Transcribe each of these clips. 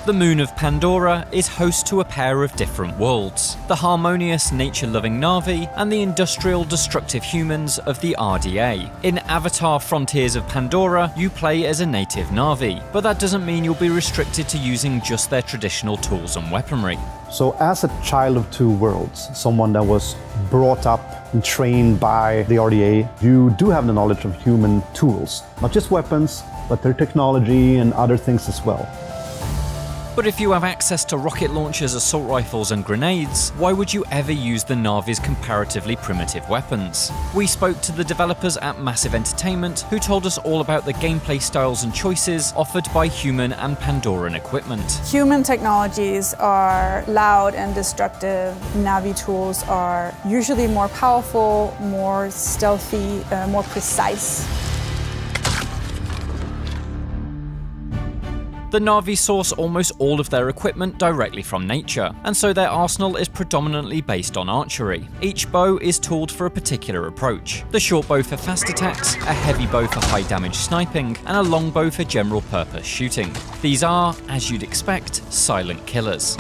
The moon of Pandora is host to a pair of different worlds, the harmonious nature-loving Na'vi and the industrial destructive humans of the RDA. In Avatar Frontiers of Pandora, you play as a native Na'vi, but that doesn't mean you'll be restricted to using just their traditional tools and weaponry. So as a child of two worlds, someone that was brought up and trained by the RDA, you do have the knowledge of human tools, not just weapons, but their technology and other things as well. But if you have access to rocket launchers, assault rifles and grenades, why would you ever use the Na'vi's comparatively primitive weapons? We spoke to the developers at Massive Entertainment, who told us all about the gameplay styles and choices offered by human and Pandoran equipment. Human technologies are loud and destructive. Na'vi tools are usually more powerful, more stealthy, more precise. The Na'vi source almost all of their equipment directly from nature, and so their arsenal is predominantly based on archery. Each bow is tooled for a particular approach. The short bow for fast attacks, a heavy bow for high damage sniping, and a long bow for general purpose shooting. These are, as you'd expect, silent killers.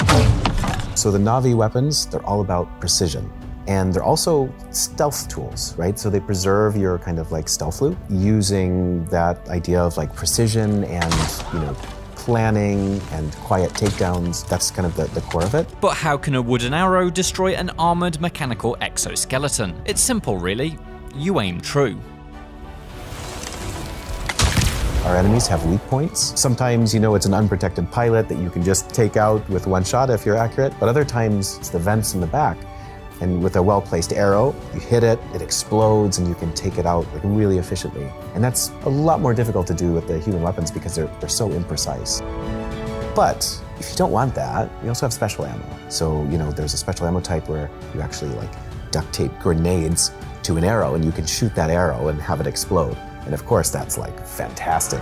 So the Na'vi weapons, they're all about precision. And they're also stealth tools, right? So they preserve your kind of like stealth loop using that idea of like precision and, planning and quiet takedowns. That's kind of the core of it. But how can a wooden arrow destroy an armored mechanical exoskeleton? It's simple, really. You aim true. Our enemies have weak points. Sometimes, it's an unprotected pilot that you can just take out with one shot if you're accurate, but other times it's the vents in the back. And with a well-placed arrow, you hit it, it explodes, and you can take it out really efficiently. And that's a lot more difficult to do with the human weapons because they're so imprecise. But if you don't want that, we also have special ammo. So, there's a special ammo type where you actually duct tape grenades to an arrow and you can shoot that arrow and have it explode. And of course, that's fantastic.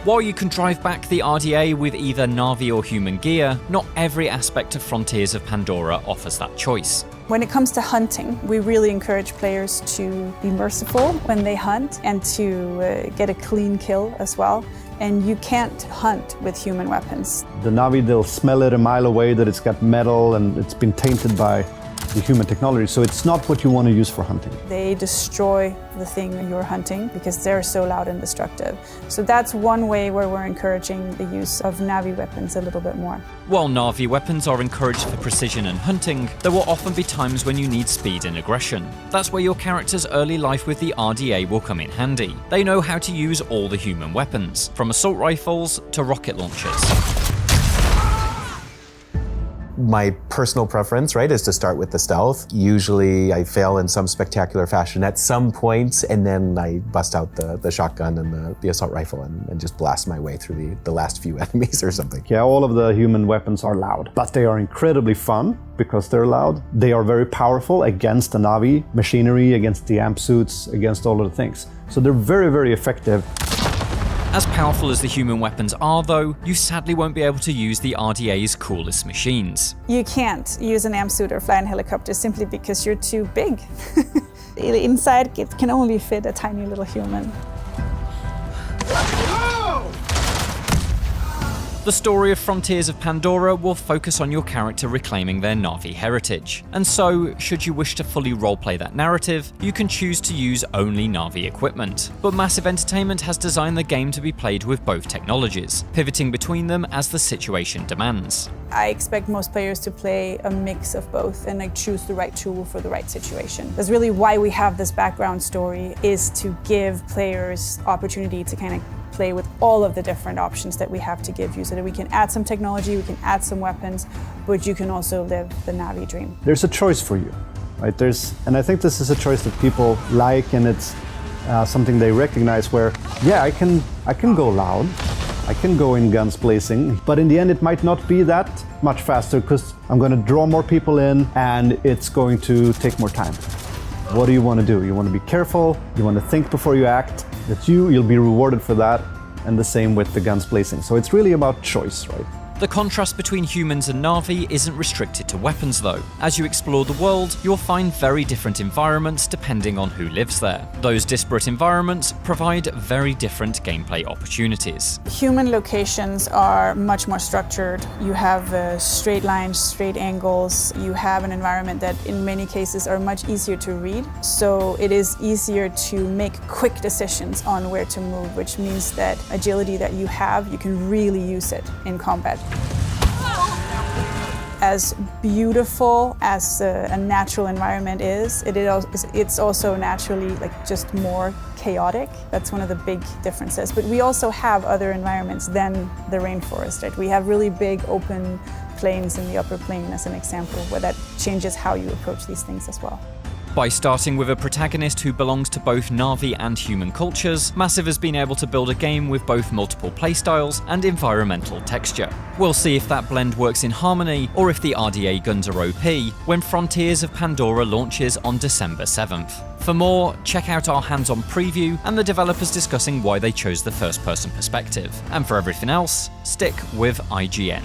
While you can drive back the RDA with either Na'vi or human gear, not every aspect of Frontiers of Pandora offers that choice. When it comes to hunting, we really encourage players to be merciful when they hunt and to get a clean kill as well. And you can't hunt with human weapons. The Na'vi, they'll smell it a mile away that it's got metal and it's been tainted by the human technology, so it's not what you want to use for hunting. They destroy the thing you're hunting because they're so loud and destructive. So that's one way where we're encouraging the use of Na'vi weapons a little bit more. While Na'vi weapons are encouraged for precision and hunting, there will often be times when you need speed and aggression. That's where your character's early life with the RDA will come in handy. They know how to use all the human weapons, from assault rifles to rocket launchers. My personal preference, right, is to start with the stealth. Usually I fail in some spectacular fashion at some points, and then I bust out the shotgun and the assault rifle and just blast my way through the last few enemies or something. Yeah, all of the human weapons are loud, but they are incredibly fun because they're loud. They are very powerful against the Na'vi machinery, against the amp suits, against all of the things. So they're very, very effective. As powerful as the human weapons are, though, you sadly won't be able to use the RDA's coolest machines. You can't use an amp suit or fly in helicopter simply because you're too big. Inside it can only fit a tiny little human. The story of Frontiers of Pandora will focus on your character reclaiming their Na'vi heritage. And so, should you wish to fully roleplay that narrative, you can choose to use only Na'vi equipment. But Massive Entertainment has designed the game to be played with both technologies, pivoting between them as the situation demands. I expect most players to play a mix of both and choose the right tool for the right situation. That's really why we have this background story, is to give players opportunity to kind of play with all of the different options that we have to give you, so that we can add some technology, we can add some weapons, but you can also live the Na'vi dream. There's a choice for you, right? And I think this is a choice that people like, and it's something they recognize where, yeah, I can go loud, I can go in guns blazing, but in the end it might not be that much faster because I'm going to draw more people in and it's going to take more time. What do you want to do? You want to be careful, you want to think before you act. That you'll be rewarded for that, and the same with the guns blazing. So it's really about choice, right? The contrast between humans and Na'vi isn't restricted to weapons though. As you explore the world, you'll find very different environments depending on who lives there. Those disparate environments provide very different gameplay opportunities. Human locations are much more structured. You have straight lines, straight angles. You have an environment that in many cases are much easier to read. So it is easier to make quick decisions on where to move, which means that agility that you have, you can really use it in combat. As beautiful as a natural environment is, it's also naturally just more chaotic. That's one of the big differences. But we also have other environments than the rainforest, right? We have really big open plains in the upper plain as an example, where that changes how you approach these things as well. By starting with a protagonist who belongs to both Na'vi and human cultures, Massive has been able to build a game with both multiple playstyles and environmental texture. We'll see if that blend works in harmony, or if the RDA guns are OP, when Frontiers of Pandora launches on December 7th. For more, check out our hands-on preview and the developers discussing why they chose the first-person perspective. And for everything else, stick with IGN.